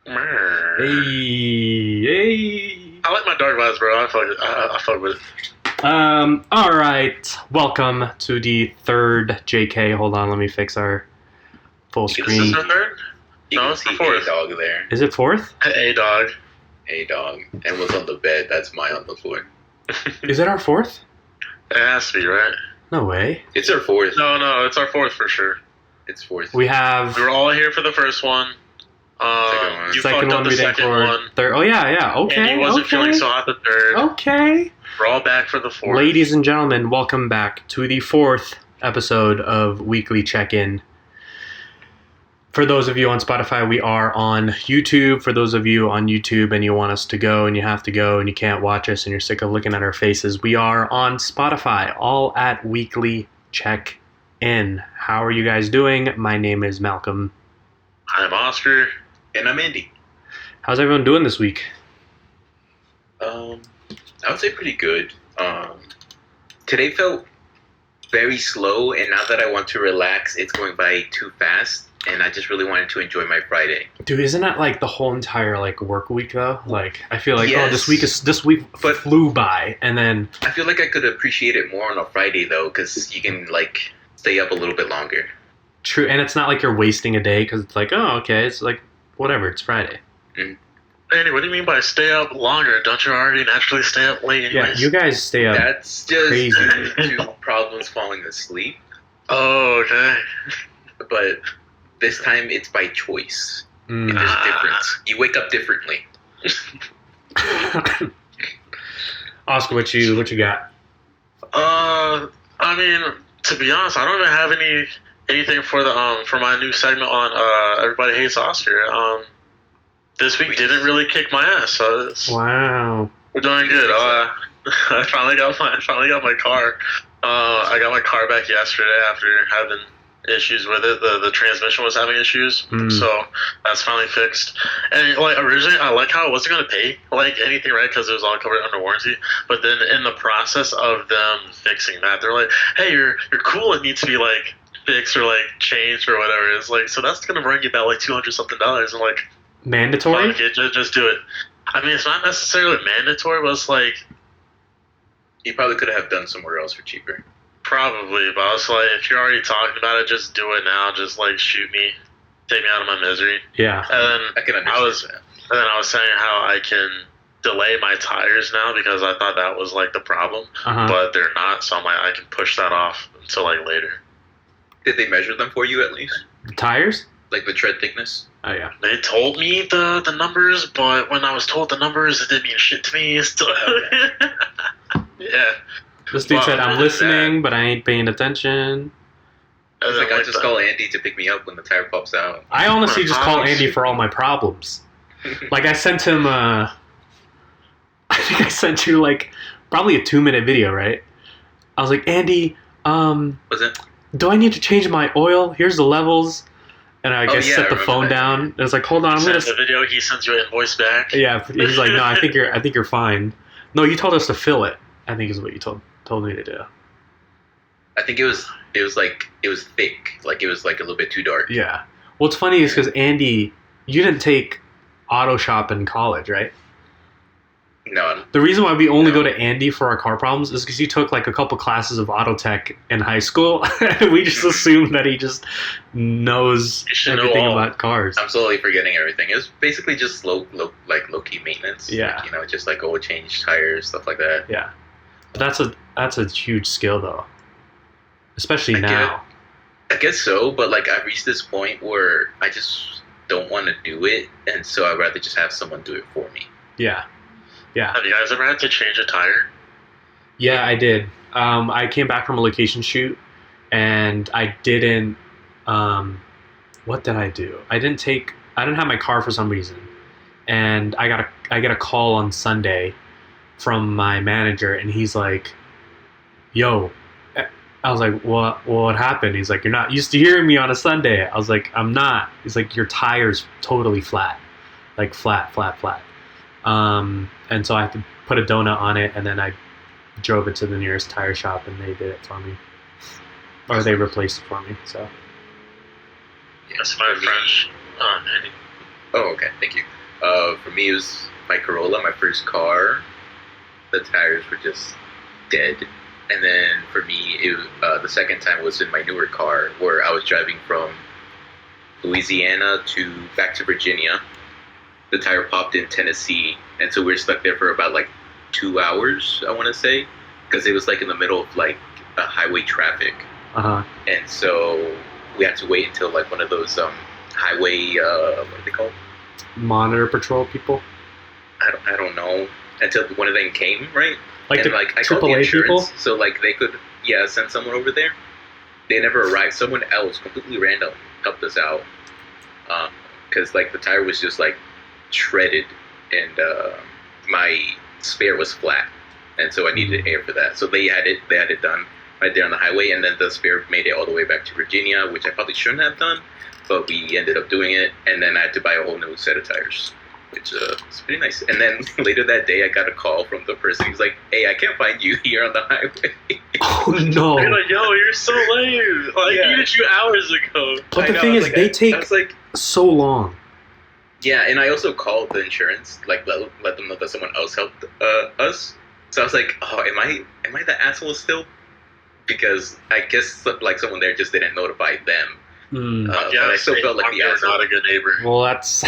Hey. I like my dark vibes, bro. I fuck with it. All right. Welcome to the third JK. Hold on, let me fix our full Is screen. this our third? You No, can it's see the fourth. A dog there. Is it fourth? A dog. A dog. And what's on the bed? That's mine on the floor. Is it our fourth? It has to be, right? No way. It's our fourth. No, it's our fourth for sure. It's fourth. We have We were all here for the first one. Second one. You second fucked one up the we didn't second record. one. Third. Oh yeah. Okay. And he wasn't feeling so hot the third. Okay. We're all back for the fourth. Ladies and gentlemen, welcome back to the fourth episode of Weekly Check-In. For those of you on Spotify, we are on YouTube. For those of you on YouTube and you want us to go and you have to go and you can't watch us and you're sick of looking at our faces, we are on Spotify, all at Weekly Check-In. How are you guys doing? My name is Malcolm. I'm Oscar. And I'm Andy. How's everyone doing this week? I would say pretty good. Today felt very slow, and now that I want to relax, it's going by too fast. And I just really wanted to enjoy my Friday. Dude, isn't that like the whole entire like work week though? Like I feel like Yes. this week But- flew by, and then I feel like I could appreciate it more on a Friday though, because you can like stay up a little bit longer. true, and it's not like you're wasting a day because it's like, oh, okay, it's like whatever, it's Friday. Andy, what do you mean by stay up longer? Don't you already naturally stay up late Yeah, anyways? you guys stay up. That's just crazy. due to problems falling asleep. Oh, okay. But this time it's by choice. Mm. There's a difference. You wake up differently. Oscar, what you got? I mean, to be honest, I don't even have anything for the for my new segment on Everybody Hates Oscar. This week didn't really kick my ass, so Wow. we're doing good. I finally got my car. I got my car back yesterday after having issues with it. The transmission was having issues, so that's finally fixed. And like originally, I like how I wasn't gonna pay like anything, right? Because it was all covered under warranty. But then in the process of them fixing that, they're like, "Hey, your coolant needs to be like fixed or like changed or whatever." It's like, so that's gonna bring you about like $200 something. And like, Mandatory? fuck it, just do it. I mean, it's not necessarily mandatory, but it's like You probably could have done somewhere else for cheaper. probably. But I was like, if you're already talking about it, just do it now. Just like shoot me, take me out of my misery. Yeah. And then I can understand that. And then I was saying how I can delay my tires now because I thought that was like the problem, Uh-huh. but they're not. So I'm like, I can push that off until like later. Did they measure them for you at least? Tires? Like the tread thickness? Oh yeah. They told me the numbers, but when I was told the numbers, it didn't mean shit to me. It's still, yeah. This dude Well, said, I'm other than listening, but I ain't paying attention. And It's then, like I just the- call Andy to pick me up when the tire pops out. I honestly just call Andy for all my problems. Like I sent him I think I sent you like probably a 2-minute video, right? I was like, Andy, Was it? do I need to change my oil? Here's the levels. And I Oh, guess yeah, set I the remember phone that. down. And I was like, hold on, I'm send gonna the video. He sends you an invoice back. yeah, he's like, no, I think you're fine. No, you told us to fill it, I think is what you told me to do. I think it was thick. Like it was like a little bit too dark. Yeah. What's funny is because Andy, you didn't take auto shop in college, right? No, The reason why we only No. go to Andy for our car problems is because you took like a couple classes of auto tech in high school. And we just assumed that he just knows You should know everything all. about cars. I'm slowly forgetting everything. It was basically just low key maintenance. Yeah. Like, just like oil change, tires, stuff like that. Yeah. But that's a huge skill though. Especially I get now. I guess so, but like I've reached this point where I just don't want to do it, and so I'd rather just have someone do it for me. Yeah. Yeah. Have you guys ever had to change a tire? Yeah, I did. I came back from a location shoot, and I didn't. What did I do? I didn't have my car for some reason, and I get a call on Sunday from my manager, and he's like, "Yo," I was like, What happened?" He's like, "You're not used to hearing me on a Sunday." I was like, "I'm not." He's like, "Your tire's totally flat, like flat." And so I had to put a donut on it, and then I drove it to the nearest tire shop, and they did it for me, or they replaced it for me. So That's my French. Oh, okay. Thank you. For me, it was my Corolla, my first car. The tires were just dead. And then for me, the second time was in my newer car, where I was driving from Louisiana back to Virginia. The tire popped in Tennessee, and so we were stuck there for about like 2 hours, I want to say, because it was like in the middle of like highway traffic. And so we had to wait until like one of those highway what are they called? Monitor patrol people. I don't know, until one of them came, right? Like and the like I called the AAA insurance, people. so like they could send someone over there. They never arrived. Someone else, completely random, helped us out because like the tire was just like shredded, and my spare was flat, and so I needed air for that. So they had it done right there on the highway, and then the spare made it all the way back to Virginia, which I probably shouldn't have done, but we ended up doing it, and then I had to buy a whole new set of tires, which is pretty nice. And then later that day, I got a call from the person. He's like, "Hey, I can't find you here on the highway." Oh no! They're like, "Yo, you're so lame. Like, Yeah. I needed you hours ago." But the I know, thing I is, was they like, take I was like, so long. yeah, and I also called the insurance, like let them know that someone else helped us. So I was like, "Oh, am I the asshole still?" Because I guess like someone there just didn't notify them. But I still felt like the you're asshole. not a good neighbor. Well, that's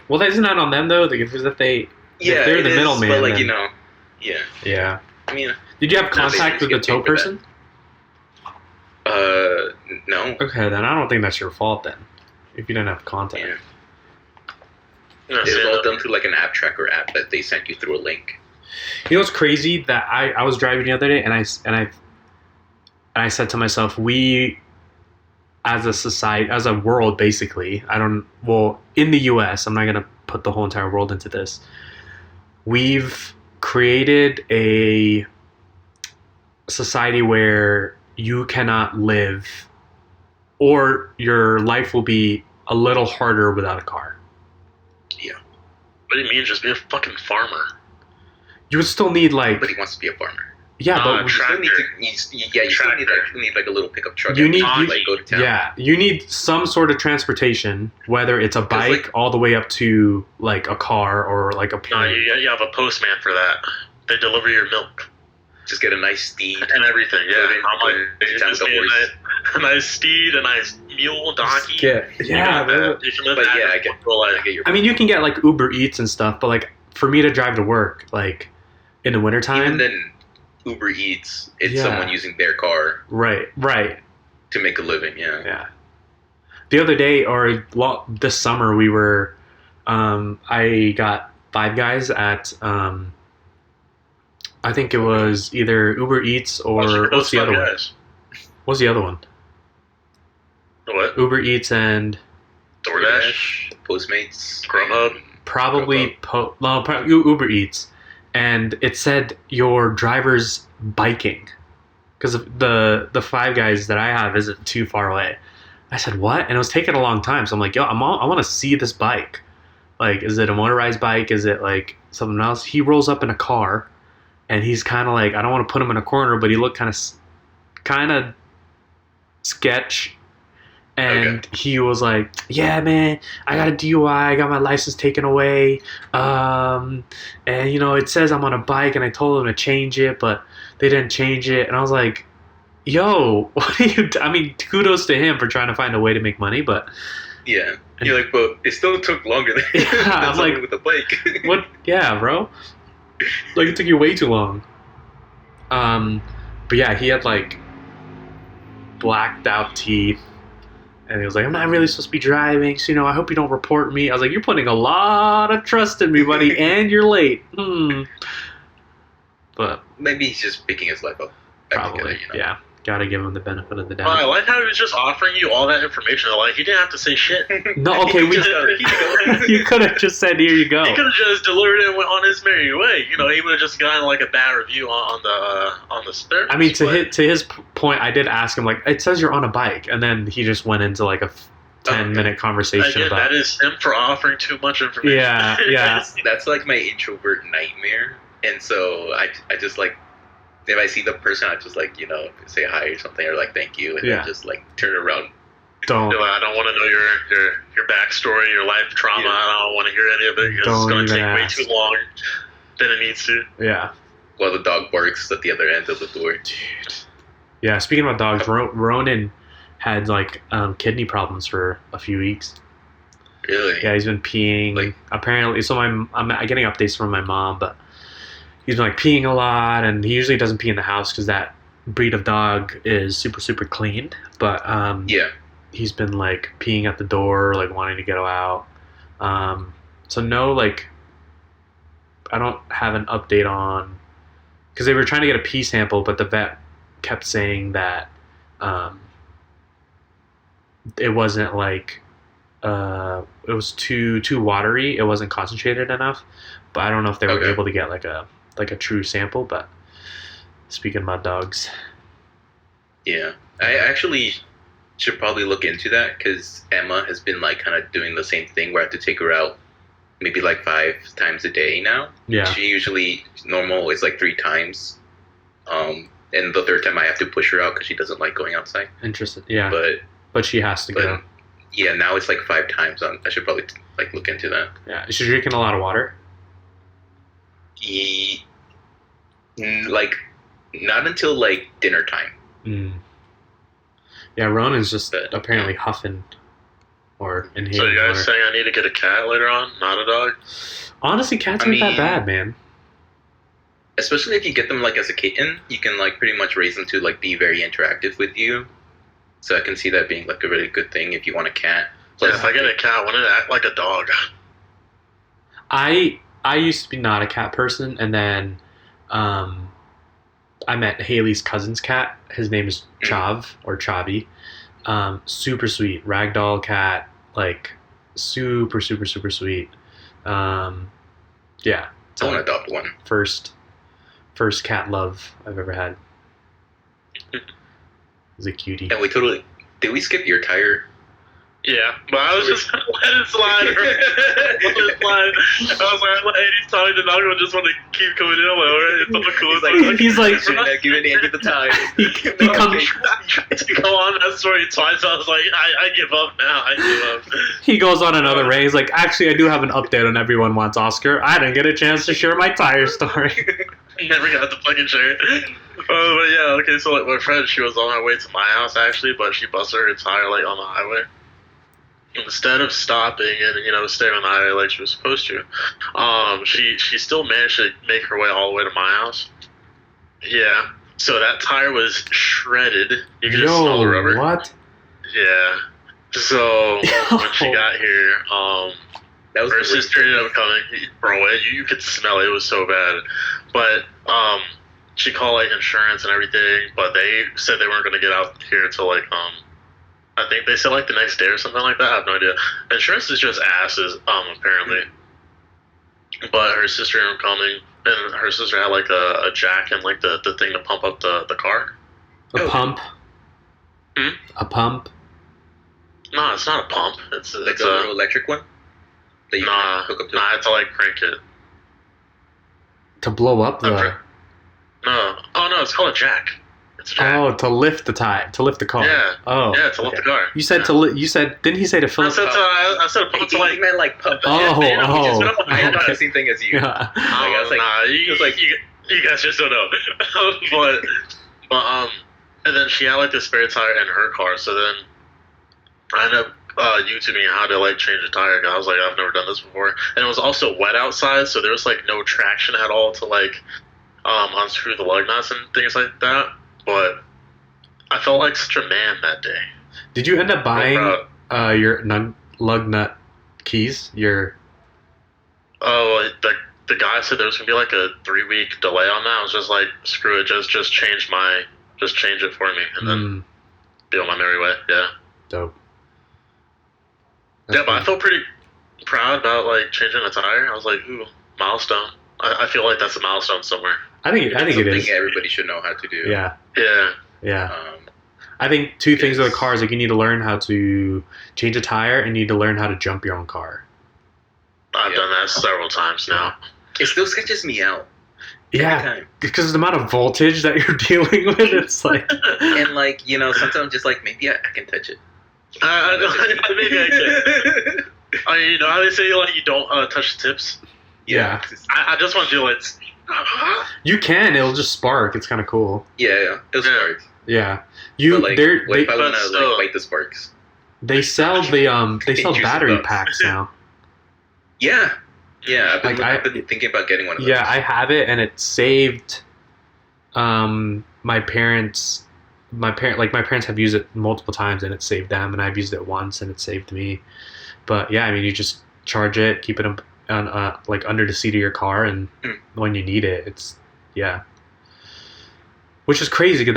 Well, isn't that on them though? Because if they're it the is, middleman, but like then- yeah. I mean, Did you have No, they contact just with the get tow paid for that. person? no. Okay, then I don't think that's your fault then. If you didn't have contact. Yeah. No, It was see, all done through like an app tracker app that they sent you through a link. You know what's crazy? That I was driving the other day and I said to myself, we as a society, as a world, basically, in the US, I'm not going to put the whole entire world into this. We've created a society where you cannot live, or your life will be a little harder without a car. what do you mean? Just be a fucking farmer. You would still need like, Nobody wants to be a farmer. yeah, but You still need Tractor. you still need like a little pickup truck. You and need- to, you- like go to town. yeah, you need some sort of transportation, whether it's a bike like- all the way up to like a car or like a No, plane. you have a postman for that. They deliver your milk Just get a nice steed. and everything. Yeah, Go to- I'm like, go to you town just with a need horse. a nice steed, a nice mule, donkey. Yeah, You bro. can live But that. yeah, I get your. I mean, you can get like Uber Eats and stuff, but like for me to drive to work, like in the wintertime, Even then, Uber Eats, it's Yeah. someone using their car right. to make a living. Yeah. Yeah. The other day, this summer, we were. I got Five Guys at. I think it was either Uber Eats or what's the other one? What's the other one? What? Uber Eats and DoorDash, Postmates, Grubhub. probably Uber Eats, and it said your driver's biking because the Five Guys that I have isn't too far away. I said what, and it was taking a long time. So I'm like, yo, I want to see this bike. Like, is it a motorized bike? Is it like something else? He rolls up in a car, and he's kind of like, I don't want to put him in a corner, but he looked kind of sketch. And he was like, yeah, man, I got a DUI. I got my license taken away. And, you know, it says I'm on a bike, and I told them to change it, but they didn't change it. And I was like, yo, what are you I mean, kudos to him for trying to find a way to make money, but... Yeah. You're like, but it still took longer than, Yeah, than I'm someone like, with a bike. What? Yeah, bro. Like, it took you way too long. But yeah, he had, like, blacked out teeth. And he was like, I'm not really supposed to be driving, so, you know, I hope you don't report me. I was like, you're putting a lot of trust in me, buddy, and you're late. But Maybe he's just picking his life up. probably, yeah. Gotta give him the benefit of the Oh, I doubt. like how he was just offering you all that information. Like, he didn't have to say shit. No, okay, He just- you could have just said, here you go. He could have just delivered it and went on his merry way. You know, he would have just gotten like a bad review on the service. I mean, to but- his point, I did ask him, like, it says you're on a bike, and then he just went into, like, a 10-minute conversation Again, about... that is him for offering too much information. Yeah. That's like my introvert nightmare. And so I just like, if I see the person, I just like, you know, say hi or something or like thank you and Yeah. then just like turn around Don't. You're like, I don't want to know your backstory, your life trauma. Yeah. I don't want to hear any of it because it's Don't going to even take ask. way too long than it needs to. Yeah. While the dog barks at the other end of the door. Dude. Yeah, speaking about dogs, Ronan had like kidney problems for a few weeks. Really? Yeah, he's been peeing. Like- apparently, so I'm getting updates from my mom, but he's been like peeing a lot, and he usually doesn't pee in the house because that breed of dog is super super clean. But Yeah. he's been like peeing at the door, like wanting to get out. So no, like I don't have an update on because they were trying to get a pee sample, but the vet kept saying that it wasn't like it was too watery. It wasn't concentrated enough. But I don't know if they were Okay. able to get like a true sample. But speaking about dogs, Yeah. I actually should probably look into that because Emma has been like kind of doing the same thing where I have to take her out maybe like 5 times a day now. yeah, She usually normal is like 3 times. And the third time I have to push her out because she doesn't like going outside. interested. Yeah, But but she has to go. yeah, now it's like 5 times. I should probably like look into that. Yeah, is she drinking a lot of water? Like not until like dinner time. Mm. Yeah, Ronan's just But- apparently huffing or So inhaling you guys water. saying I need to get a cat later on, not a dog? Honestly, cats I ain't that mean- bad, man. Especially if you get them like as a kitten, you can like pretty much raise them to like be very interactive with you. So I can see that being like a really good thing if you want a cat. Yeah, if I get a cat, I want it to act like a dog. I used to be not a cat person, and then I met Haley's cousin's cat. His name is Chav or Chavi. Super sweet ragdoll cat, like super super super sweet. Yeah, I want to adopt one. first cat love I've ever had. He's a cutie. And did we skip your tire? Yeah, but I was just let it slide. Let it slide. I was like, hey, he's talking to dog. I just want to keep coming in. I'm like, alright, it's so cool. He's like- giving Andy the tire. He comes. I tried to go on that story twice. I was like, I give up now. I give up. He goes on another ray. He's like, actually, I do have an update on Everyone Wants Oscar. I didn't get a chance to share my tire story. Never got the fucking share. But yeah, okay. So like my friend, she was on her way to my house actually, but she busted her tire like on the highway. Instead of stopping and staying on the highway like she was supposed to, she still managed to make her way all the way to my house. Yeah. So that tire was shredded. You could just smell the rubber. What? Yeah. So when she got here, That was her the sister ended up coming. Bro, you could smell it. It was so bad. But she called like insurance and everything, but they said they weren't going to get out here till like I think they said like the next day or something like that. I have no idea. Insurance is just asses, apparently. But her sister ended up coming, and her sister had like a jack and like the thing to pump up the car. A Oh. pump? Hmm? A pump? No, it's not a pump. It's like it's the a little electric one that you nah. can hook up to. Nah, I had to like crank it. To blow up the... Okay. No. Oh no, it's called a jack. It's a jack. Oh, to lift the tire, to lift the car. Yeah. Oh. Yeah, to lift the car. You said you said, didn't he say to fill I up? said I said pump to He like. meant like pump. Oh, yeah, oh. I had okay. the same thing as you. Yeah. Like, I was like, nah, it was like- you guys just don't know. but and then she had like the spare tire in her car, so then I ended up YouTubing how to like change a tire. 'Cause I was like, I've never done this before, and it was also wet outside, so there was like no traction at all to like unscrew the lug nuts and things like that. But I felt like such a man that day. Did you end up buying Uh, your lug nut keys? Your Oh, the guy said there was gonna be like a 3-week delay on that. I was just like, screw it, just change it for me, and then be on my merry way. Yeah. dope. Yeah, but I felt pretty proud about like changing a tire. I was like, ooh, milestone. I feel like that's a milestone somewhere. I think it something is. everybody should know how to do. Yeah, Yeah. yeah. I think two things with a car is like you need to learn how to change a tire and you need to learn how to jump your own car. I've done that several times now. It still sketches me out. Every Yeah, time. because of the amount of voltage that you're dealing with, it's like And like, sometimes just like maybe I can touch it. Maybe I can. You know how they say like you don't touch the tips? Yeah. I just want to do it. You can. It'll just spark. It's kind of cool. Yeah, it'll spark. Yeah. What if I want to like light the sparks? They sell they sell battery packs now. Yeah. I've been thinking about getting one of those. Yeah, I have it, and it saved my parents. My parents have used it multiple times, and it saved them, and I've used it once, and it saved me. But yeah, I mean, you just charge it, keep it on like under the seat of your car, and when you need it, which is crazy because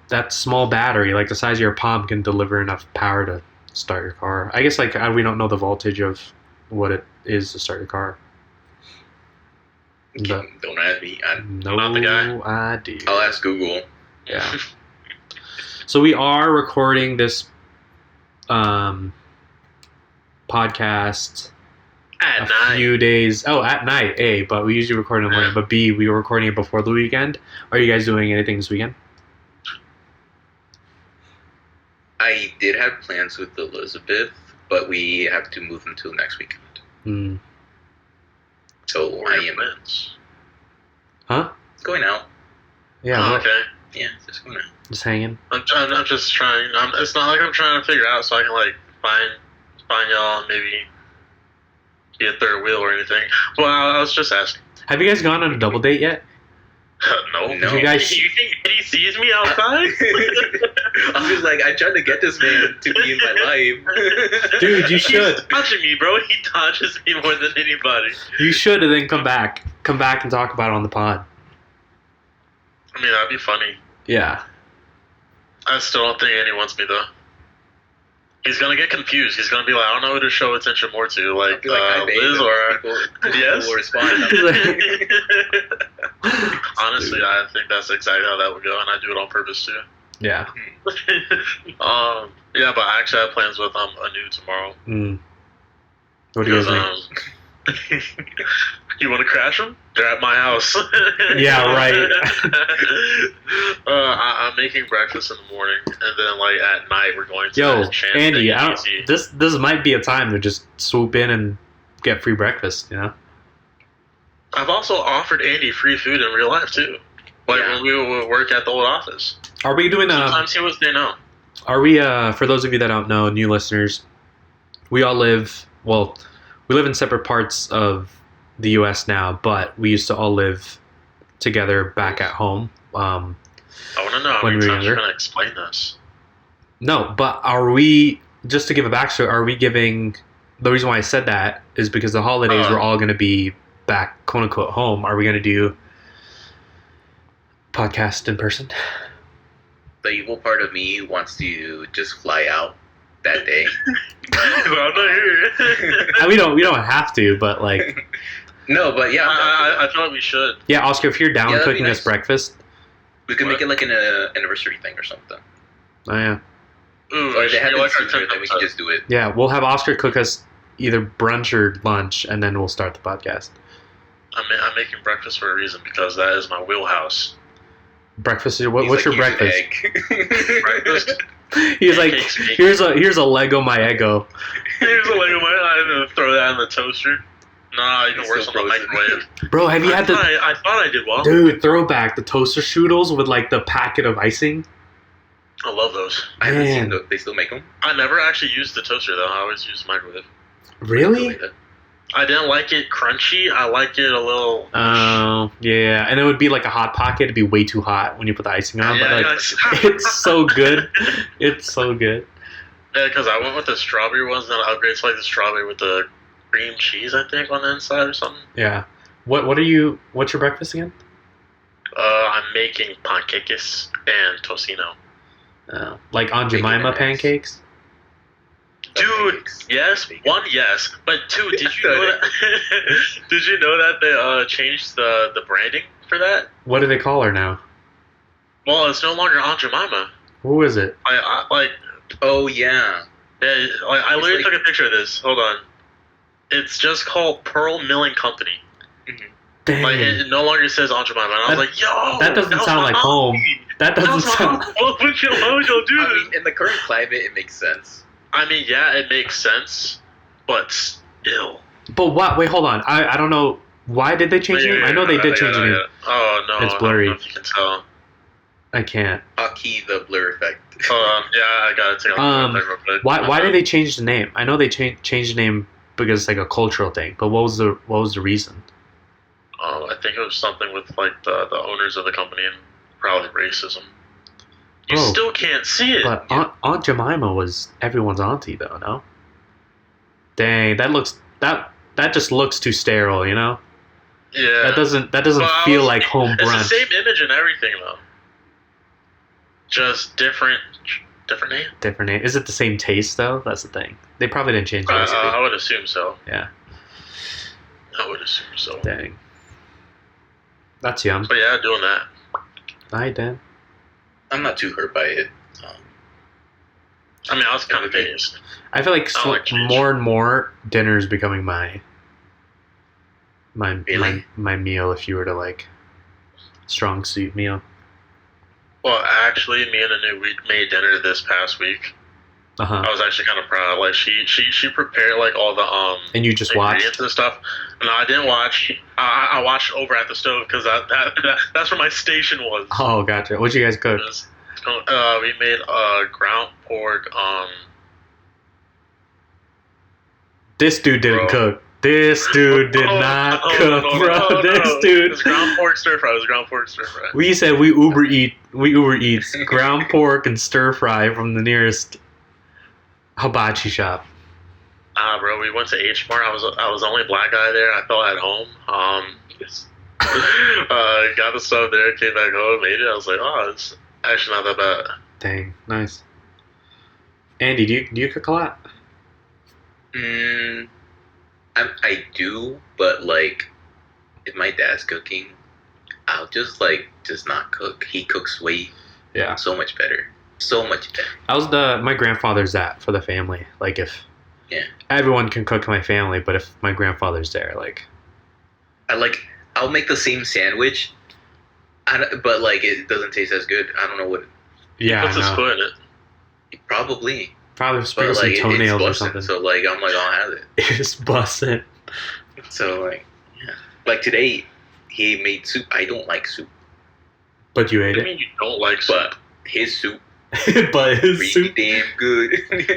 that small battery, like the size of your palm, can deliver enough power to start your car. I guess we don't know the voltage of what it is to start your car. Don't ask me. I'm no not the guy. idea. I'll ask Google. Yeah. So we are recording this podcast at night. Few days. Oh, at night. A, but we usually record in the morning. But B, we were recording it before the weekend. Are you guys doing anything this weekend? I did have plans with Elizabeth, but we have to move until next weekend. So I am going out. Yeah. Okay. Yeah, just going out. Just hanging. I'm just trying. It's not like I'm trying to figure out so I can like find y'all and maybe get a third wheel or anything. Well, I was just asking. Have you guys gone on a double date yet? No. Did you guys? You think Eddie sees me outside? I was like, I tried to get this man to be in my life. Dude, you should. He's touching me, bro. He touches me more than anybody. You should, and then come back and talk about it on the pod. I mean, that'd be funny. Yeah. I still don't think Andy wants me though. He's gonna get confused. He's gonna be like, I don't know who to show attention more to, like Liz or yes. People respond. Honestly, I think that's exactly how that would go, and I do it on purpose too. Yeah. Yeah, but I actually have plans with Anu tomorrow. What do you guys think? You want to crash them? They're at my house. Yeah, right. I'm making breakfast in the morning, and then like at night we're going to. Yo, Andy, this might be a time to just swoop in and get free breakfast. You know. I've also offered Andy free food in real life too. Like when we would work at the old office. Are we doing? Sometimes he would say no. Are we? For those of you that don't know, new listeners, we all live. Well, we live in separate parts of the U.S. now, but we used to all live together back at home. I want to know how many times you're going to explain this. No, but are we, just to give a backstory, are we giving, the reason why I said that is because the holidays we're all going to be back, quote unquote, home. Are we going to do podcast in person? The evil part of me wants to just fly out that day. I'm not here. We don't have to, but like... No, but yeah. I feel like we should. Yeah, Oscar, if you're down cooking us breakfast. We could make it like an anniversary thing or something. Oh, yeah. Ooh, or if they haven't seen it, then we can just do it. Yeah, we'll have Oscar cook us either brunch or lunch, and then we'll start the podcast. I'm making breakfast for a reason, because that is my wheelhouse. Breakfast? What's your breakfast? Breakfast? He's like, here's a Lego my Eggo. Here's a Lego my. I'm gonna throw that in the toaster. Nah, even worse on the microwave. Bro, have you had I thought I did well. Dude, throwback, the toaster strudels with like the packet of icing. I love those. I haven't seen those. They still make them? I never actually used the toaster though. I always used the microwave. Really? I didn't like it crunchy. I like it a little. Oh, yeah. And it would be like a hot pocket. It'd be way too hot when you put the icing on. Yeah, but like, it's so good. It's so good. Yeah, because I went with the strawberry ones, then I upgraded to like the strawberry with the cream cheese, I think, on the inside or something. Yeah. What's your breakfast again? I'm making pancakes and tocino. Like Aunt Jemima pancakes? Dude, yes. One, yes. But two, did you know that? Did you know that they changed the branding for that? What do they call her now? Well, it's no longer Aunt Jemima. Who is it? I like. Oh yeah. Yeah, like, I literally took a picture of this. Hold on. It's just called Pearl Milling Company. Dang. Like it no longer says Aunt Jemima. And I was like, yo, that doesn't sound like home. That doesn't sound. Why would y'all do I this? mean, in the current climate, it makes sense. I mean, yeah, it makes sense, but still. But what? Wait, hold on. I don't know. Why did they change the name? I know they did change the name. Oh no, It's blurry. I don't know if you can tell. I can't. Hotkey the blur effect. Yeah, I gotta take off the real quick. Why did they change the name? I know they changed the name because it's like a cultural thing. But what was the reason? I think it was something with like the owners of the company and probably racism. You Bro, still can't see it. But Aunt Jemima was everyone's auntie, though. No. Dang, that just looks too sterile. You know. Yeah. That doesn't feel like home It's brunch. the same image and everything though. Just different name. Different name. Is it the same taste though? That's the thing. They probably didn't change the recipe. I would assume so. Yeah. I would assume so. Dang. That's yum. But yeah, doing that. Alright, Dan. I'm not too hurt by it. I mean, I was kind of phased. I feel like, I don't like cheese. more and more dinner is becoming my Really? my meal. If you were to like strong suit meal. Well, actually, me and Anu, we made dinner this past week. Uh-huh. I was actually kind of proud. Like she prepared like all the And you just ingredients watched? and stuff. No, I didn't watch. I watched over at the stove because that's where my station was. Oh, gotcha. What'd you guys cook? We made ground pork. This dude didn't Bro. cook. This dude did not cook, bro. This dude. It was ground pork stir fry. We said we Uber Eats ground pork and stir fry from the nearest hibachi shop. Bro, we went to H Mart. I was the only black guy there. I felt at home. Got the stuff there. Came back home, made it. I was like, oh, it's actually not that bad. Dang, nice. Andy, do you cook a lot? I do, but like, if my dad's cooking, I'll just not cook. He cooks so much better. So much better. I was my grandfather's that for the family. Like if everyone can cook in my family, but if my grandfather's there, like I'll make the same sandwich, but like it doesn't taste as good. I don't know what. Yeah, He puts his foot in it. Probably. Probably sprinkle some toenails or something. So like I'm like I'll have it. Just bust it. So like like today he made soup. I don't like soup, But you ate I it. mean, you don't like soup. but his soup But his pretty soup, damn good.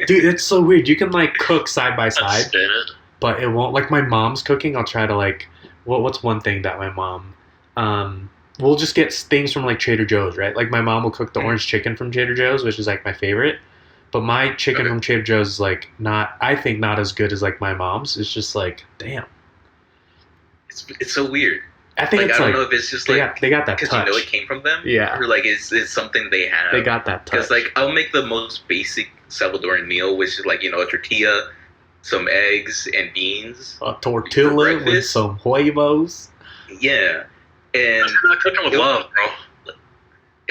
dude, it's so weird. You can like cook side by I'd side, stand it. but it won't. Like my mom's cooking, I'll try to like. What's one thing that my mom? We'll just get things from like Trader Joe's, right? Like my mom will cook the orange chicken from Trader Joe's, which is like my favorite. But my chicken from Trader Joe's is like not. I think not as good as like my mom's. It's just like damn. It's so weird. I think Like it's I don't like know if it's just they like got that because touch. you know it came from them. Yeah. Or like it's something they have. They got that touch. Because like I'll make the most basic Salvadoran meal, which is like a tortilla, some eggs and beans. A tortilla with breakfast. some huevos. Yeah, and You're not cooking with love, bro.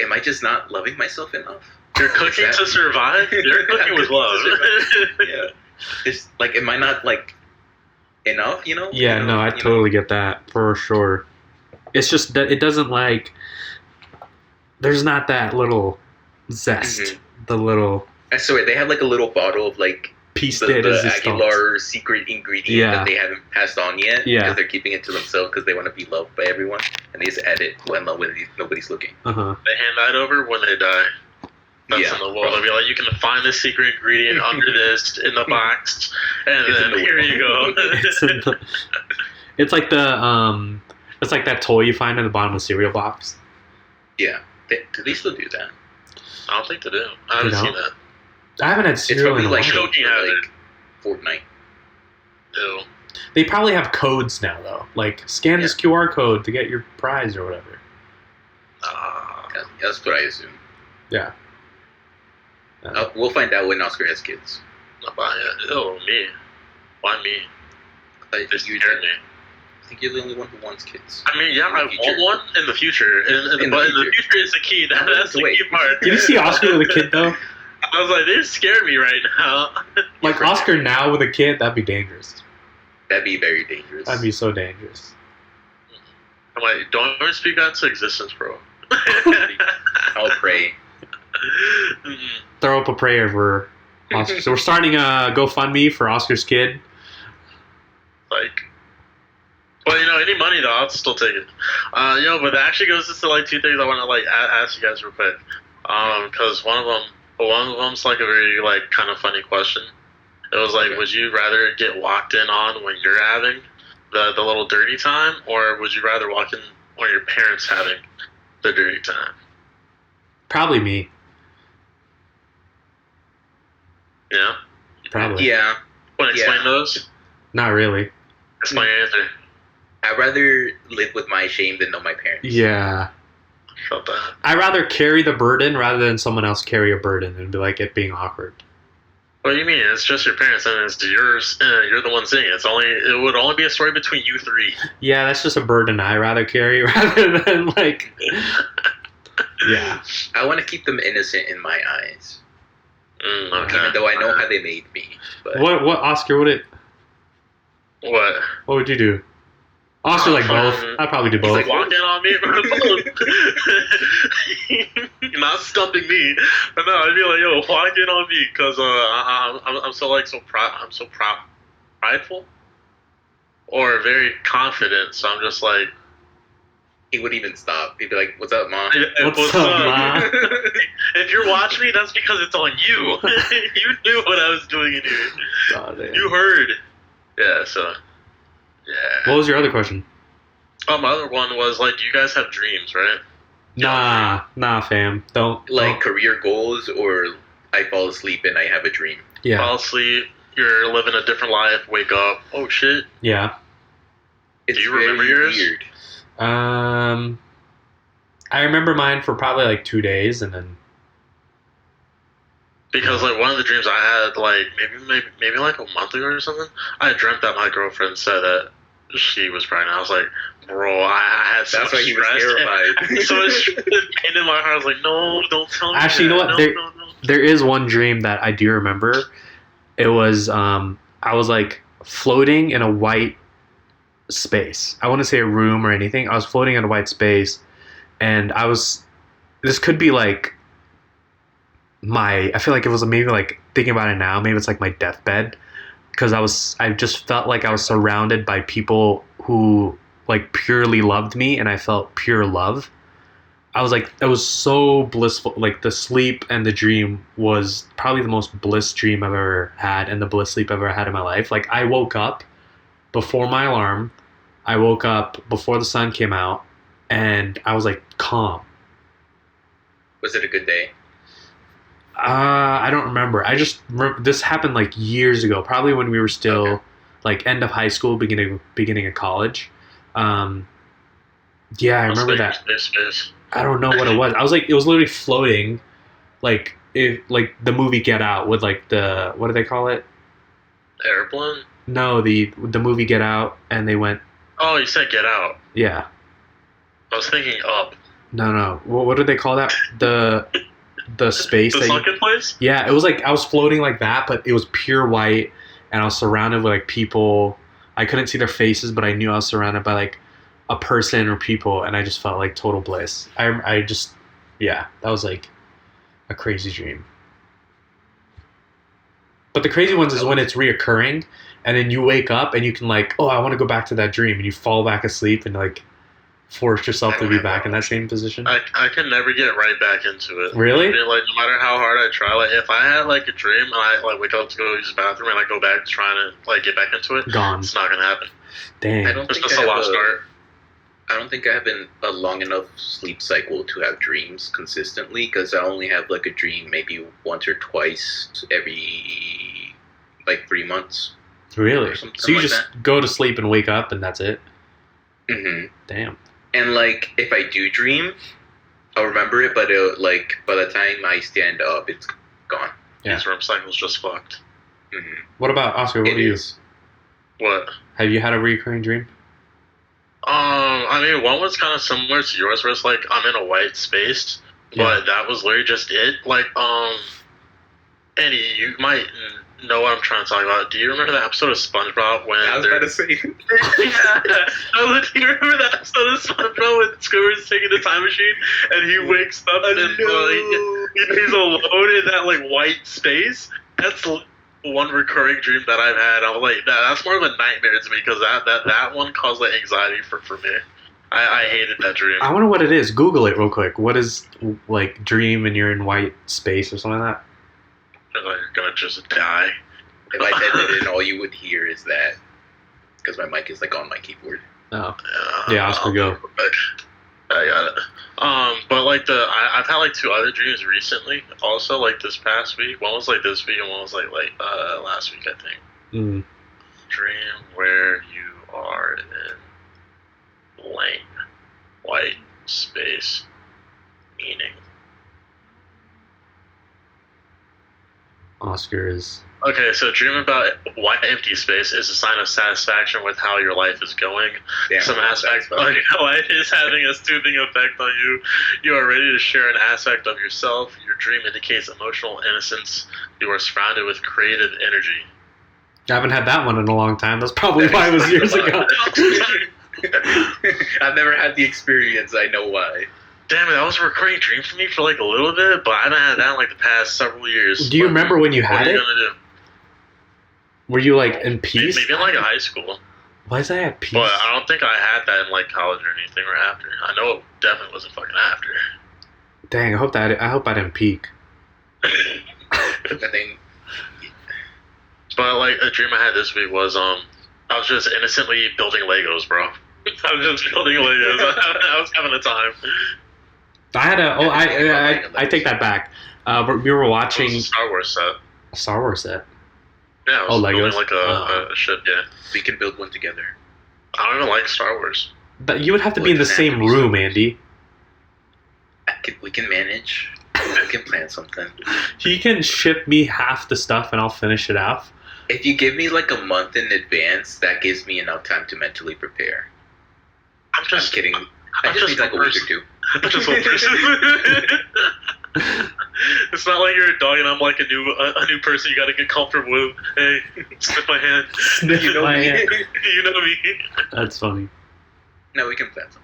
am I just not loving myself enough? You're cooking to survive. You're cooking with love. Yeah, it's like am I not like enough? You know? Yeah, You know, no, I you know? totally get that for sure. It's just that it doesn't like. There's not that little zest. Mhm. The little I swear they have like a little bottle of like piece the de resistance. Aguilar secret ingredient Yeah. that they haven't passed on yet. Yeah. Because they're keeping it to themselves because they want to be loved by everyone, and they just add it when nobody's looking. Uh-huh. They hand that over when they die. That's Yeah, in the world. They'll be like, you can find this secret ingredient under this in the box, and It's in then the here will. you go. It's like it's like that toy you find in the bottom of the cereal box. Yeah. Do they still do that? I don't think they do. I haven't You seen know? that. I haven't had It's cereal probably in a like, while. Choking for, hazard. like Fortnite. Ew. They probably have codes now though. Like scan this QR code to get your prize or whatever. Yeah, that's what I assume. Yeah. We'll find out when Oscar has kids. Not buying it. Ew, me. Why me? This You scared me. I think you're the only one who wants kids. I mean, yeah, In the I future. want one in the future. But in the future is the key. That's the Wait. key part. Did you see Oscar with a kid though? I was like, they scare me right now. Like Oscar now with a kid, that'd be dangerous. That'd be very dangerous. That'd be so dangerous. I'm like, don't ever speak out to existence, bro. I'll pray. Throw up a prayer for Oscar. So we're starting a GoFundMe for Oscar's kid. Like, well, any money though, I'll still take it. But that actually goes into like two things I want to like ask you guys real quick. Because one of them's like a very like kind of funny question. It was like, would you rather get walked in on when you're having the little dirty time, or would you rather walk in when your parents having the dirty time? Probably me. Yeah. Probably. Yeah. Want to explain those? Not really. Explain your answer. I'd rather live with my shame than know my parents. Yeah. Felt that. I'd rather carry the burden rather than someone else carry a burden and be like it being awkward. What do you mean? It's just your parents, and it's yours. You're the one saying it. It would only be a story between you three. Yeah, that's just a burden I'd rather carry rather than like. Yeah. I want to keep them innocent in my eyes, Okay. even though I know how they made me. But What Oscar What? what would you do? Oscar like both. I'd probably do He's both. like walking on me, not stumping me. But no, I'd be like, yo, walk in on me, cause I'm so prideful, or very confident. So I'm just like, he wouldn't even stop. He'd be like, "What's up, mom?" What's up, Ma? If you're watching me, that's because it's on you. You knew what I was doing in here. God, damn. You heard. Yeah. So. Yeah. What was your other question? My other one was like, do you guys have dreams, right? Nah, fam. Don't Like career goals, or I fall asleep and I have a dream. Yeah. Fall asleep, you're living a different life, wake up, oh shit. Yeah. It's Do you remember yours? Weird. I remember mine for probably like 2 days, and then Because like one of the dreams I had, like maybe like a month ago or something, I dreamt that my girlfriend said that she was pregnant. I was like, bro, I had so That's much why he was stress. terrified. So much pain in my heart. I was like, no, don't tell me. Actually, you know what? No. there is one dream that I do remember. It was I was like floating in a white space. I wouldn't say a room or anything. I was floating in a white space, and this could be like I feel like it was maybe like thinking about it now, maybe it's like my deathbed, because I just felt like I was surrounded by people who like purely loved me, and I felt pure love. I was like, it was so blissful. Like the sleep and the dream was probably the most bliss dream I've ever had, and the bliss sleep I've ever had in my life. Like I woke up before my alarm. I woke up before the sun came out, and I was like calm. Was it a good day? I don't remember. I just remember this happened like years ago, probably when we were still like end of high school, beginning of college. Yeah, I remember that. Space. I don't know what it was. I was like, it was literally floating, like the movie Get Out with like the, what do they call it? Airplane? No, the movie Get Out, and they went. Oh, you said Get Out. Yeah. I was thinking Up. No. What did they call that? The space. The sunken place? Yeah, it was like I was floating like that, but it was pure white, and I was surrounded with like people. I couldn't see their faces, but I knew I was surrounded by like a person or people, and I just felt like total bliss. I just, yeah, that was like a crazy dream. But the crazy ones is when it's reoccurring, and then you wake up and you can like, oh, I want to go back to that dream, and you fall back asleep and like force yourself to be back in that same position. I can never get right back into it. Really? I mean, like no matter how hard I try, like if I had like a dream and I like wake up to go use the bathroom and I go back trying to like get back into it, Gone. It's not gonna happen. Dang. It's just a lost art. I don't think I have a long enough sleep cycle to have dreams consistently, because I only have like a dream maybe once or twice every like 3 months. Really? Something So you like just go to sleep and wake up and that's it? Mm-hmm. Damn. And like if I do dream, I'll remember it, but like by the time I stand up, it's gone. Yeah. His REM cycle's just fucked. Mm-hmm. What about Oscar? What It about you? is. What? Have you had a recurring dream? I mean, one was kind of similar to yours, where it's like I'm in a white space, but that was literally just it. Like, and you might know what I'm trying to talk about. Do you remember that episode of SpongeBob when I was about to say. yeah. No, do you remember that episode of SpongeBob when Squidward's taking the time machine and he wakes up and he's alone in that like white space? That's one recurring dream that I've had. I'm like, that's more of a nightmare to me because that one caused like anxiety for me. I hated that dream. I wonder what it is. Google it real quick. What is like dream and you're in white space or something like that? Like you're gonna just die. If I said it, and all you would hear is that, because my mic is like on my keyboard. Oh, yeah, Oscar, go. I got it. But like I've had like 2 other dreams recently. Also, like this past week. One was like this week, and one was like last week, I think. Mm. Dream where you are in blank white space, meaning. Oscar is. Okay, so dream about white empty space is a sign of satisfaction with how your life is going. Damn, Some aspect of your life is having a soothing effect on you. You are ready to share an aspect of yourself. Your dream indicates emotional innocence. You are surrounded with creative energy. I haven't had that one in a long time. That's probably why it was years ago. I've never had the experience. I know why. Damn it, that was a recurring dream for me for like a little bit, but I haven't had that in like the past several years. Do you remember when you had what are it? you gonna do? Were you like in peace? Maybe in like high school. Why is that at peace? But I don't think I had that in like college or anything or after. I know it definitely wasn't fucking after. Dang, I hope I didn't peak. I think. But like a dream I had this week was I was just innocently building Legos, bro. I was just building Legos. I was having a time. I had I take that back. We were watching It was a Star Wars set. a Star Wars set. Yeah, I was Legos? building like a ship. Yeah, We can build one together. I don't even like Star Wars. But you would have to be in the Doesn't same have to be room, so- Andy. We can manage. We can plan something. He can ship me half the stuff and I'll finish it off. If you give me like a month in advance, that gives me enough time to mentally prepare. I'm I'm just kidding. I I'm just just need like a one week or person. two. I'm just one person. It's not like you're a dog and I'm like a new person you gotta get comfortable with. Hey, sniff my hand. Sniff You know my me. hand. You know me. That's funny. No, we can plan something.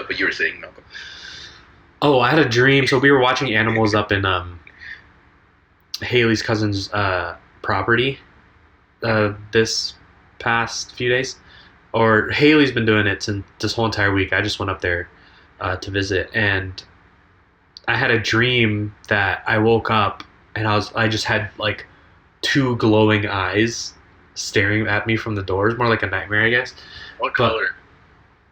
But you were saying, Malcolm. Oh, I had a dream. So we were watching animals up in Haley's cousin's property this past few days. Or Haley's been doing it since this whole entire week. I just went up there to visit, and I had a dream that I woke up and I just had like 2 glowing eyes staring at me from the doors, more like a nightmare, I guess. What But- color?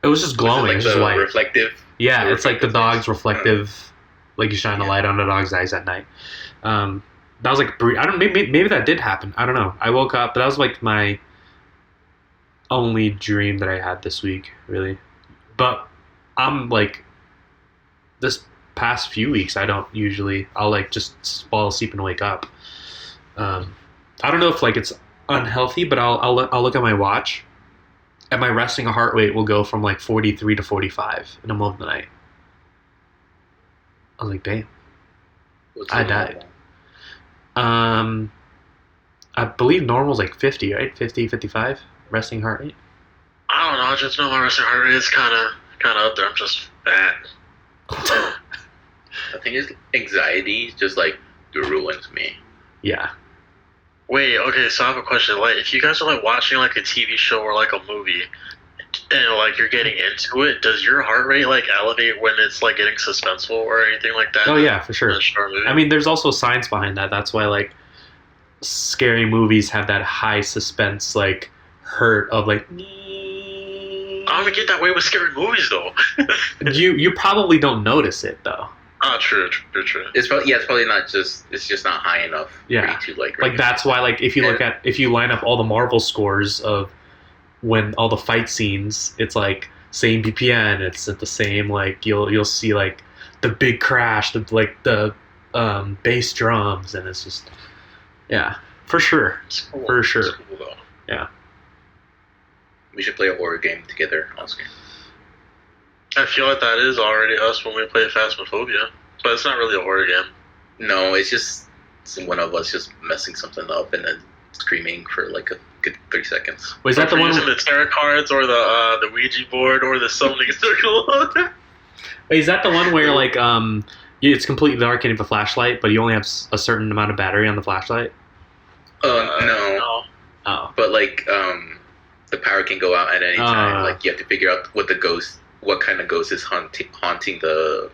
It was just glowing. Was it like It was just the white. reflective. Yeah, the it's like the reflective dog's reflective, like you shine a light on the dog's eyes at night. That was like I don't maybe that did happen. I don't know. I woke up, but that was like my only dream that I had this week, really. But I'm like this past few weeks, I'll like just fall asleep and wake up. I don't know if like it's unhealthy, but I'll look at my watch. And my resting heart rate will go from like 43 to 45 in the middle of the night. I was like, damn. What's I the died. normal? I believe normal is like 50, right? 50, 55 resting heart rate. I don't know. I just know my resting heart rate is kind of up there. I'm just fat. I think it's anxiety just like ruins me. Yeah. Wait, okay, so I have a question. Like, if you guys are like watching like a TV show or like a movie, and like you're getting into it, does your heart rate like elevate when it's like getting suspenseful or anything like that? Oh yeah, for sure. In a short movie? I mean, there's also science behind that. That's why like scary movies have that high suspense, like hurt of like. I don't even get that way with scary movies though. You probably don't notice it though. Oh, true. It's probably not just. It's just not high enough Yeah. for you to like. Like that's why like if you line up all the Marvel scores of when all the fight scenes, it's like same BPM, it's at the same like you'll see like the big crash, the bass drums, and it's just for sure. It's cool. For sure. It's cool though. We should play a horror game together, Oscar. I feel like that is already us when we play Phasmophobia, but it's not really a horror game. No, it's just one of us just messing something up and then screaming for like a good 3 seconds. Wait, is that the one? Using the tarot cards or the Ouija board or the summoning circle? Wait, is that the one where like it's completely dark and you have a flashlight, but you only have a certain amount of battery on the flashlight? No. Oh. But like the power can go out at any time. Like you have to figure out what kind of ghost is haunting the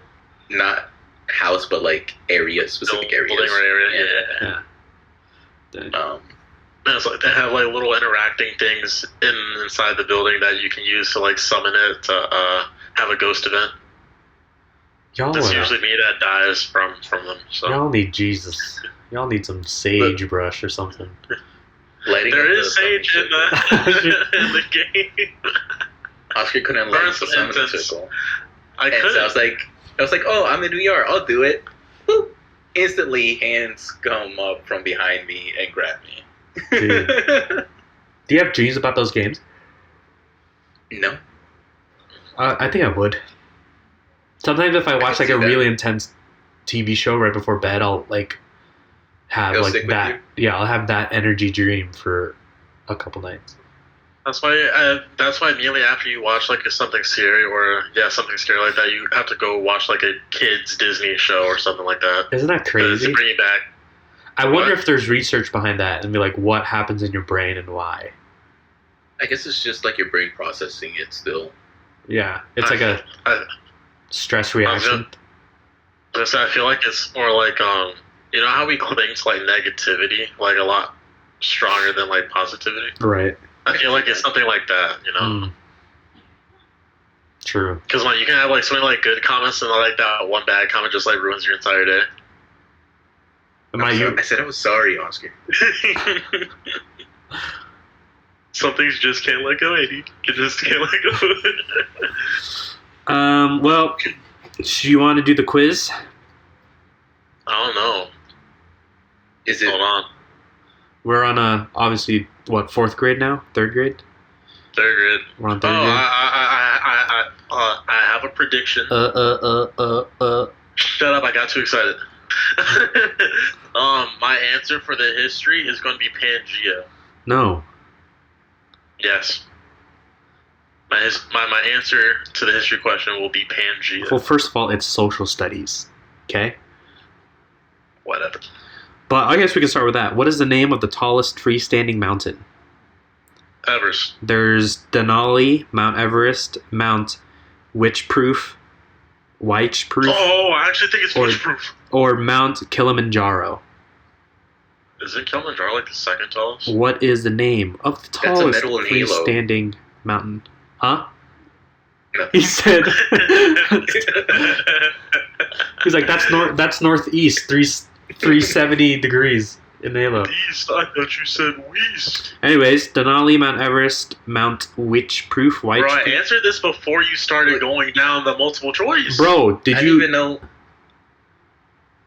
not house, but like specific areas. Building area. Yeah. It's like they have like little interacting things inside the building that you can use to like summon it to have a ghost event. It's usually me that dies from them. So y'all need Jesus. Y'all need some sagebrush or something. There is sage in the game. Oscar couldn't light the summoning circle. I could. So I was like, oh, I'm in VR. I'll do it. Boop. Instantly, hands come up from behind me and grab me. Dude. Do you have dreams about those games? No. I think I would. Sometimes if I watch like a really intense TV show right before bed, I'll like have like that. Yeah, I'll have that energy dream for a couple nights. That's why immediately after you watch like something scary like that, you have to go watch like a kids Disney show or something like that. Isn't that crazy? To bring you back. I wonder if there's research behind that and be like, what happens in your brain and why? I guess it's just like your brain processing it still. Yeah, it's like a stress reaction. I feel like it's more like you know how we cling to like negativity like a lot stronger than like positivity. Right. I feel like it's something like that, you know. True. Because like you can have like so many like good comments and like that one bad comment just like ruins your entire day. I said I was sorry, Oscar. Some things just can't let go, Eddie. You just can't let go. Well, do you want to do the quiz? I don't know. Hold on. We're on obviously what, 4th grade now? 3rd grade? 3rd grade. We're on 3rd grade. I have a prediction. Shut up! I got too excited. My answer for the history is going to be Pangea. No. Yes. My answer to the history question will be Pangea. Well, first of all, it's social studies. Okay? Whatever. But I guess we can start with that. What is the name of the tallest freestanding mountain? Everest. There's Denali, Mount Everest, Mount Whichproof. Oh, I actually think it's Whichproof. Or Mount Kilimanjaro. Is it Kilimanjaro like the second tallest? What is the name of the tallest freestanding mountain? Huh? No. He said. He's like, that's northeast, 370 degrees in Halo. East, I thought you said west. Anyways, Denali, Mount Everest, Mount Whichproof. Bro, I answered this before you started going down the multiple choice. Bro, I didn't even know.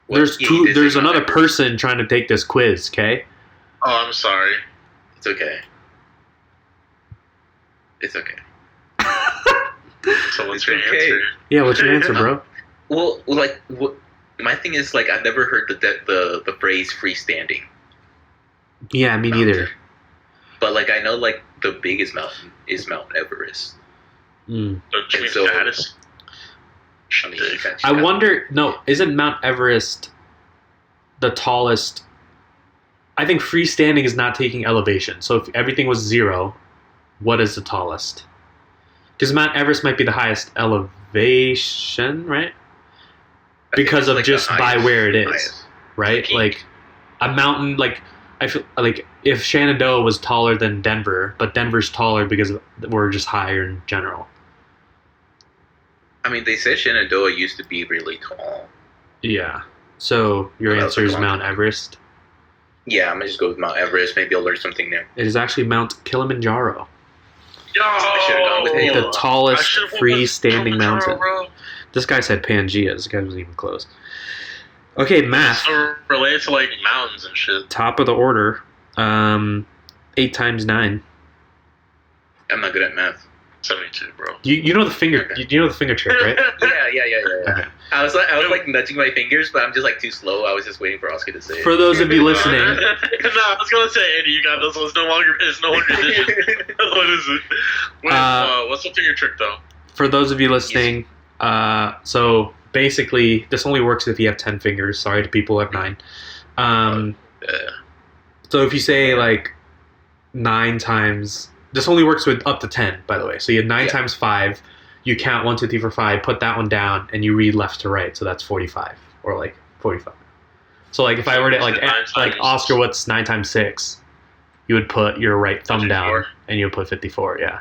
There's another person trying to take this quiz, okay? Oh, I'm sorry. It's okay. It's okay. So what's your answer? Yeah, what's your answer, bro? Well, like, my thing is, like, I've never heard the phrase freestanding. Yeah, me neither. But, like, I know, like, the biggest mountain is Mount Everest. I wonder, isn't Mount Everest the tallest? I think freestanding is not taking elevation. So if everything was 0, what is the tallest? Because Mount Everest might be the highest elevation, right? Because of like just by where it is, right? Peak. Like a mountain, like I feel like if Shenandoah was taller than Denver, but Denver's taller because we're just higher in general. I mean, they said Shenandoah used to be really tall. Yeah. So your answer is Mount Everest? Yeah, I'm gonna just go with Mount Everest. Maybe I'll learn something there. It is actually Mount Kilimanjaro. Yo! I should have gone with it. The tallest freestanding mountain. Bro. This guy said Pangea. This guy wasn't even close. Okay, math. So related to like mountains and shit. Top of the order. 8 times 9. I'm not good at math. 72, bro. You know the finger Okay. you know the finger trick, right? Yeah. Okay. I was like nudging my fingers, but I'm just like too slow. I was just waiting for Oscar to say it. For those of you listening, No, I was gonna say, Andy, you got this. It's no longer edition. What is it? What's the finger trick though? for those of you listening, so basically this only works if you have 10 fingers. Sorry to people who have 9. Yeah. So if you say like 9 times, this only works with up to 10, by the way. So you have 9 Yeah. times 5. You count 1, 2, 3, 4, 5. Put that one down, and you read left to right. So that's 45, or like 45. So like if I were to like Oscar, what's 9 times 6? You would put your right thumb 54. down, and you would put 54. Yeah.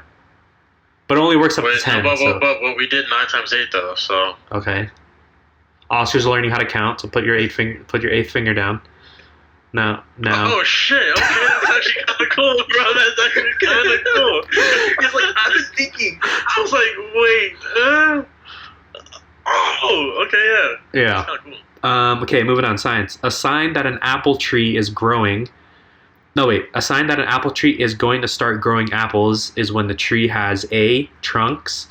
But it only works up to 10. So. But we did 9 times 8 though. So Okay. Oscar's learning how to count, so put your eighth finger down. Now. Oh shit! Okay, that's actually kind of cool, bro. That's actually kind of cool. It's like I was thinking. I was like, wait. Oh, okay, yeah. Yeah. That's kind of cool. Okay, moving on. Science. A sign that an apple tree is growing. No, wait. A sign that an apple tree is going to start growing apples is when the tree has A, trunks,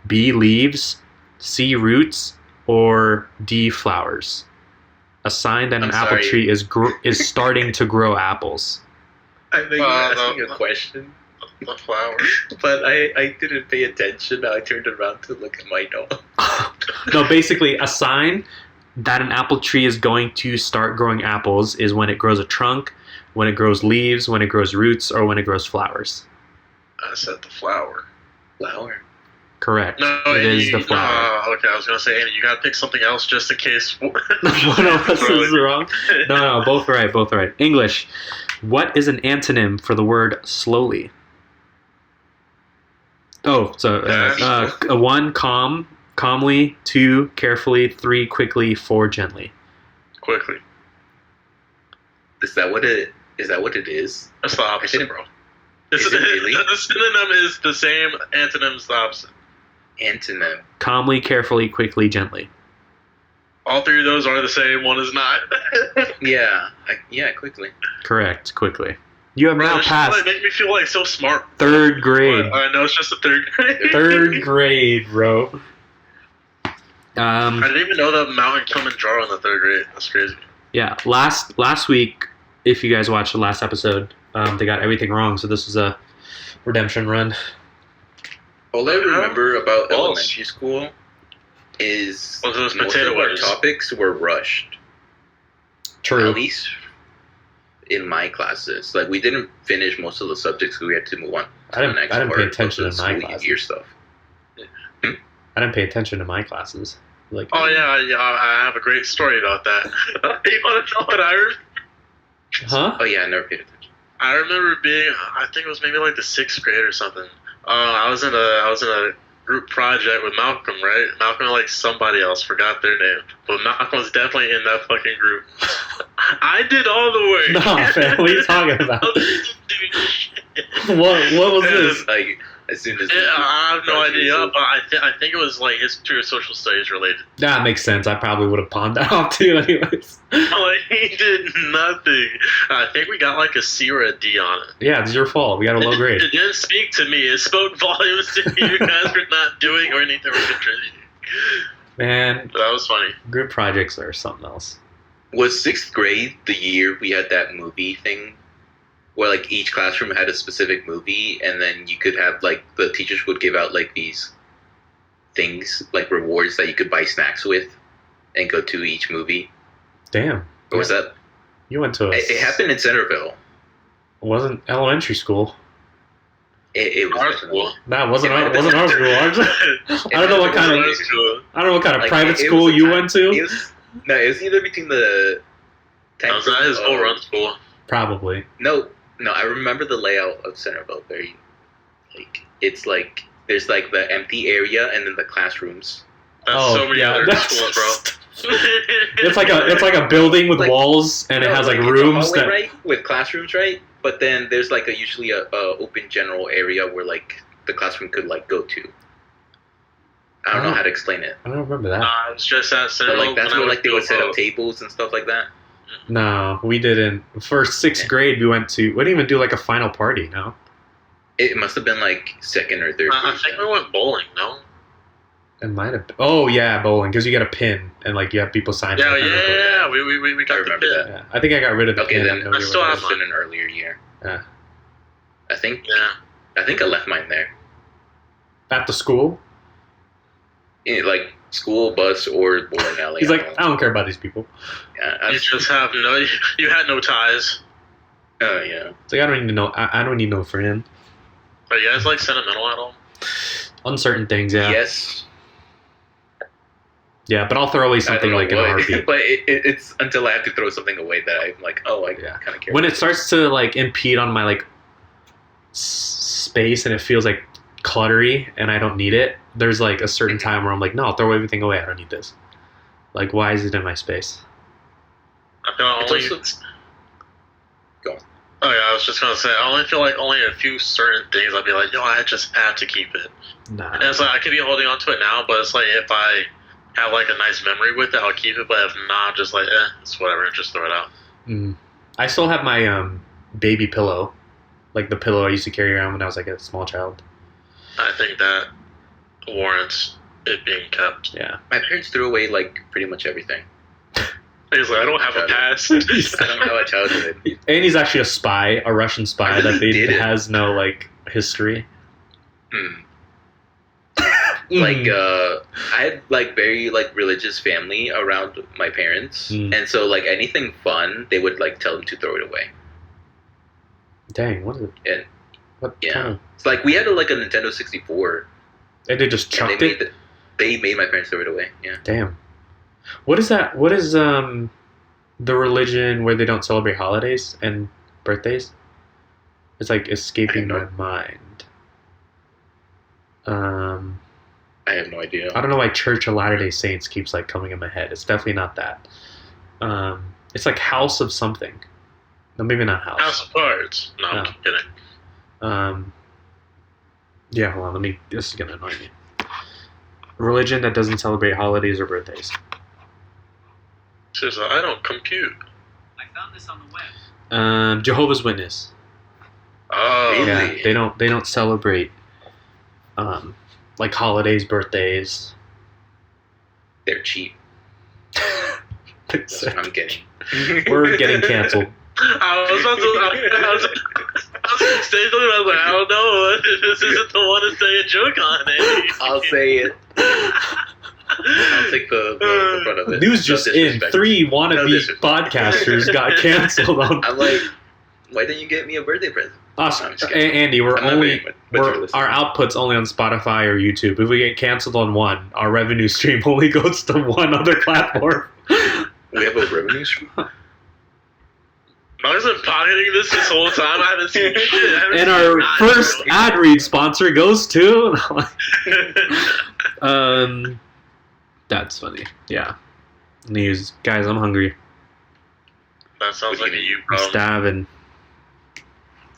B, leaves, C, roots, or D, flowers. A sign that an I'm apple sorry. tree is starting to grow apples. I think you're asking a question, The flower. but I didn't pay attention. I turned around to look at my dog. No, basically, a sign that an apple tree is going to start growing apples is when it grows a trunk, when it grows leaves, when it grows roots, or when it grows flowers. I said the flower. Flower. Correct. No, it is the flower. Okay, I was gonna say, Andy, you gotta pick something else just in case. One of us is wrong. No, both right, both right. English. What is an antonym for the word slowly? Oh, so 1, calmly. 2, carefully. 3, quickly. 4, gently. Quickly. Is that what it is? That's the opposite, bro. Is it really? The synonym is the same. Antonym's the opposite. Antonym. Calmly, carefully, quickly, gently. All 3 of those are the same. One is not. Yeah. Quickly. Correct, quickly. You have now This passed shit, like, make me feel like so smart. 3rd grade. I know it's just a 3rd grade. 3rd grade, bro. I didn't even know that Mountain Kilimanjaro in the 3rd grade. That's crazy. Yeah, last week, if you guys watched the last episode, they got everything wrong, so this was a redemption run. All I remember about Balls. elementary school is Well, those most potato of our wedges. topics were rushed. True. At least in my classes, like we didn't finish most of the subjects. We had to move on to I didn't- the next I didn't part pay attention of the in my school classes. year stuff. I didn't pay attention to my classes. Like, Oh yeah, I have a great story about that. You want to know what I remember? huh? Oh yeah, I never paid attention. I remember being, I think it was maybe like the 6th grade or something. I was in a group project with Malcolm, right? Malcolm and like somebody else, forgot their name, but Malcolm was definitely in that fucking group. I did all the work. No, man, what are you talking about? What was this? It's like as soon as I have no project idea, is but I think it was like history or social studies related. That makes sense. I probably would have pawned that off too, anyways. Like he did nothing. I think we got like a C or a D on it. Yeah, it's your fault. We got a low grade. It didn't speak to me. It spoke volumes to you guys for not doing or anything or contributing. Man, That was funny. group projects are something else. Was 6th grade the year we had that movie thing? Where like each classroom had a specific movie, and then you could have like the teachers would give out like these things, like rewards that you could buy snacks with, and go to each movie. Damn. Or was that? You went to a... It happened in Centerville. It wasn't elementary school. It was Our school. That wasn't our school. I don't know what kind of... I don't know what kind of Like, private it school was a you time- went to. It was either between the. That was not his whole run school. Probably. No, I remember the layout of Centerville very, like it's like there's like the empty area and then the classrooms. That's so many other that's- schools, bro. It's like a building with Like- walls, and it No, has like it's a rooms hallway, that. right, with classrooms, right? But then there's like usually a open general area where like the classroom could like go to. I don't know Oh. how to explain it, I don't remember that. It was just at but Centerville. like that's when I where went like they to would set a- up tables and stuff like that. No, we didn't. For 6th grade, we went to. We didn't even do like a final party. No. It must have been like second or third. I think we went bowling. No. It might have. Oh yeah, bowling because you get a pin and like you have people sign. Yeah, for the pin. yeah. We got the remember pin. that. Yeah, I think I got rid of the Okay, pin. then Nobody I still went have It's with been an earlier year. it. Yeah. I think. Yeah. I think I left mine there. At the school, Like school, bus, or bowling alley. he's like, I don't care about these people. Yeah, You just have no. You had no ties. oh yeah. It's like I don't need to know. I don't need no friend. Are you guys like sentimental at all? On certain things, yeah. Yes. Yeah, but I'll throw away I something don't like know in a what, heartbeat. but it's until I have to throw something away that I'm like, oh, I Yeah. kind of care. When it starts to like impede on my like space and it feels like cluttery and I don't need it, there's like a certain time where I'm like, no, I'll throw everything away. I don't need this. Like, why is it in my space? I feel It's only. also- Go on. Oh yeah, I was just gonna say. I only feel like only a few certain things. I'd be like, yo, I just have to keep it. Nah. And it's like I could be holding on to it now, but it's like if I have like a nice memory with it, I'll keep it. But if not, just like, it's whatever. Just throw it out. I still have my baby pillow, like the pillow I used to carry around when I was like a small child. I think that warrants it being kept. Yeah. My parents threw away like pretty much everything. He's like, I don't have a past. I don't have a childhood. And he's actually a spy, a Russian spy that Did it. has no like history. Like I had like very like religious family around my parents, and so like anything fun, they would like tell them to throw it away. Dang, what is it? And What yeah, kind of? it's like we had like a Nintendo 64, And they just and chucked they it. made they made my parents throw it away. Yeah, Damn. What is that? What is the religion where they don't celebrate holidays and birthdays? It's like escaping I my have mind. I have no idea. I don't know why Church of Latter-day Saints keeps like coming in my head. It's definitely not that. It's like House of something. No, maybe not House. House of Cards. No, I'm No. kidding. Yeah, hold on. This is gonna annoy me. Religion that doesn't celebrate holidays or birthdays. Says I don't compute. I found this on the web. Jehovah's Witness. Oh, Really? Yeah, they don't celebrate like holidays, birthdays. They're cheap. That's what I'm getting. We're getting canceled. I was about to. I was going to say something. I was like, I don't know. This isn't the one to say a joke on it. I'll say it. I'll take the front of it. News just No in: disrespect. 3 wannabe No disrespect. podcasters got canceled on. I'm like, why didn't you get me a birthday present? Us, No, I'm just kidding. Andy, we're I'm not only being our materialistic. output's only on Spotify or YouTube. If we get canceled on one, our revenue stream only goes to one other platform. We have a revenue stream. Mark's been pocketing this whole time. I haven't seen shit. I haven't And seen our none, first bro. ad read sponsor goes to. That's funny. Yeah. News, guys. I'm hungry. That sounds What like do a you you I'm problem. starving.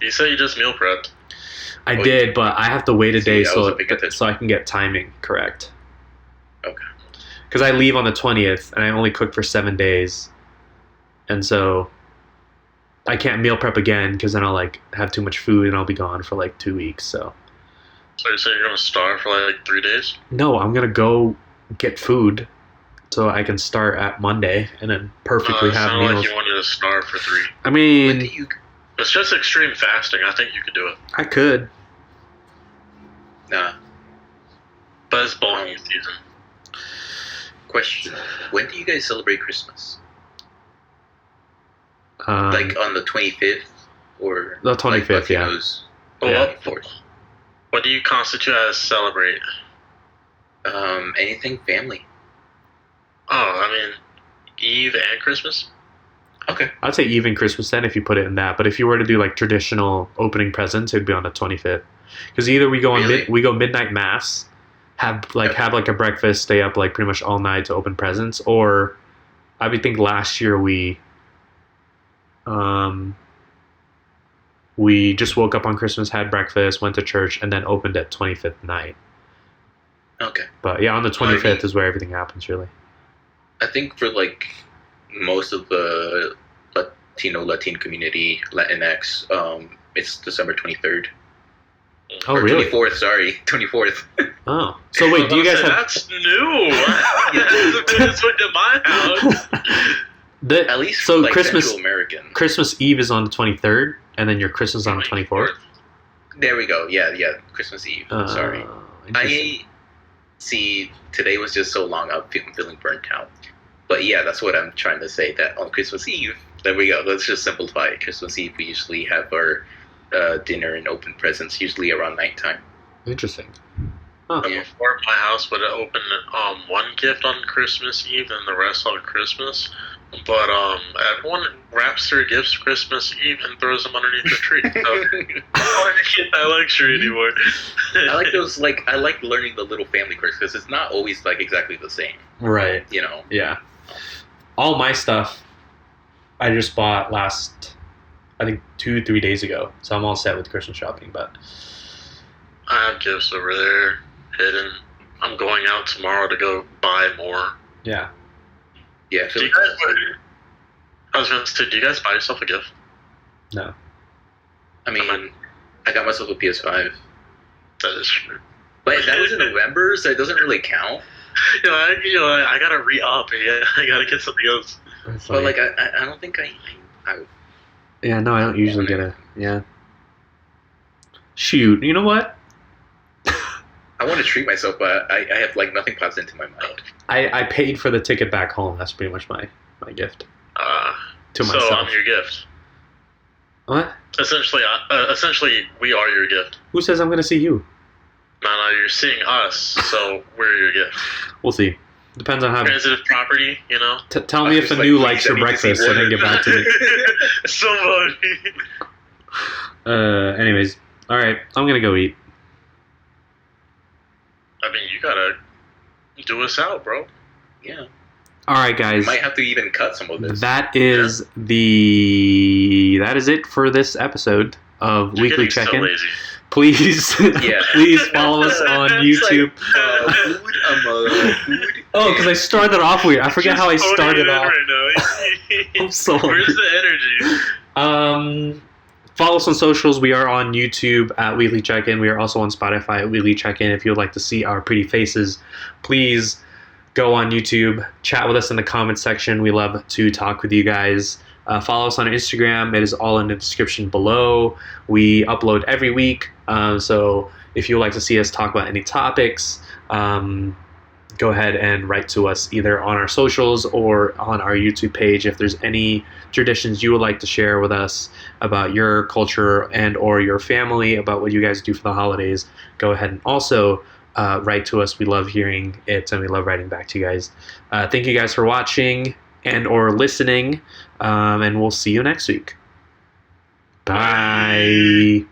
You said you just meal prepped. I Oh, did, but I have to wait a See, day I so wasn't paying attention. so I can get timing correct. Okay. Because I leave on the 20th and I only cook for 7 days, and so I can't meal prep again because then I'll like have too much food and I'll be gone for like 2 weeks. So So you're saying you're gonna starve for like 3 days? no, I'm gonna go get food so I can start at Monday and then perfectly It have sounded meals. like you wanted to starve for 3. I When mean, do you? It's just extreme fasting. I think you could do it, I could. Nah. but it's bowling season. Question: when do you guys celebrate Christmas? Um, Like on the 25th or The 25th, like yeah. Latinos But Yeah. what, 24th? what do you constitute as celebrate? Anything family. Oh, I mean, Eve and Christmas. Okay. I'd say even Christmas then if you put it in that. But if you were to do like traditional opening presents, it'd be on the 25th. Because either we go on Really? we go midnight mass, have like a breakfast, stay up like pretty much all night to open presents, or I would think last year we just woke up on Christmas, had breakfast, went to church, and then opened at 25th night. Okay. But yeah, on the I mean- 25th is where everything happens really. I think for like most of the Latin community, Latinx, it's December 23rd. Oh, or really? 24th, sorry. 24th. Oh. So wait, do you guys have... That's new. Hasn't been this way to my house. At least so like Christmas Central American. Christmas Eve is on the 23rd, and then your Christmas on the 24th. There we go. Yeah. Christmas Eve. Sorry. Interesting. See, today was just so long, I'm feeling burnt out. But yeah, that's what I'm trying to say, that on Christmas Eve, there we go. Let's just simplify it. Christmas Eve, we usually have our dinner and open presents, usually around nighttime. Interesting. Huh. Yeah. Before, my house would open one gift on Christmas Eve and the rest on Christmas. But everyone wraps their gifts Christmas Eve and throws them underneath the tree. So I don't get that luxury anymore. I like those. I like learning the little family quirks because it's not always like exactly the same. Right. You know. Yeah. All my stuff, I just bought last, I think 2-3 days ago. So I'm all set with Christmas shopping. But I have gifts over there hidden. I'm going out tomorrow to go buy more. yeah. Yeah. Do you guys, I was gonna say, do you guys buy yourself a gift? No. I mean, I got myself a PS5, That is true. but that was in November, so it doesn't really count. I gotta re-up. Yeah, I gotta get something else. It's But like- I don't think I yeah, no, I don't usually get a... Yeah. Shoot, you know what? I want to treat myself, but I have like nothing pops into my mind. I paid for the ticket back home. That's pretty much my gift to So myself. I'm your gift. What? Essentially, we are your gift. Who says I'm going to see you? No, you're seeing us, so we're your gift. We'll see. Depends on how... Transitive property, you know? Tell me if just a like, new please, likes I your need to see breakfast and then Warner. get back to me. So funny. Anyways. All right. I'm going to go eat. I mean, you gotta do us out, bro. Yeah, All right, guys. might have to even cut some of this. That is it for this episode of You're Weekly getting so Check-In. lazy. Please, Yeah. please follow us on It's like, YouTube. Food. Oh, because I started off weird. I forget how I Just started phoning it in off. right now. I'm so Where's hungry. the energy? Follow us on socials. We are on YouTube at Weekly Check-In. We are also on Spotify at Weekly Check-In. If you would like to see our pretty faces, please go on YouTube. Chat with us in the comments section. We love to talk with you guys. Follow us on Instagram. It is all in the description below. We upload every week. So if you would like to see us talk about any topics, go ahead and write to us either on our socials or on our YouTube page. If there's any traditions you would like to share with us about your culture and or your family, about what you guys do for the holidays, go ahead and also write to us. We love hearing it and we love writing back to you guys. Thank you guys for watching and or listening, and we'll see you next week. Bye.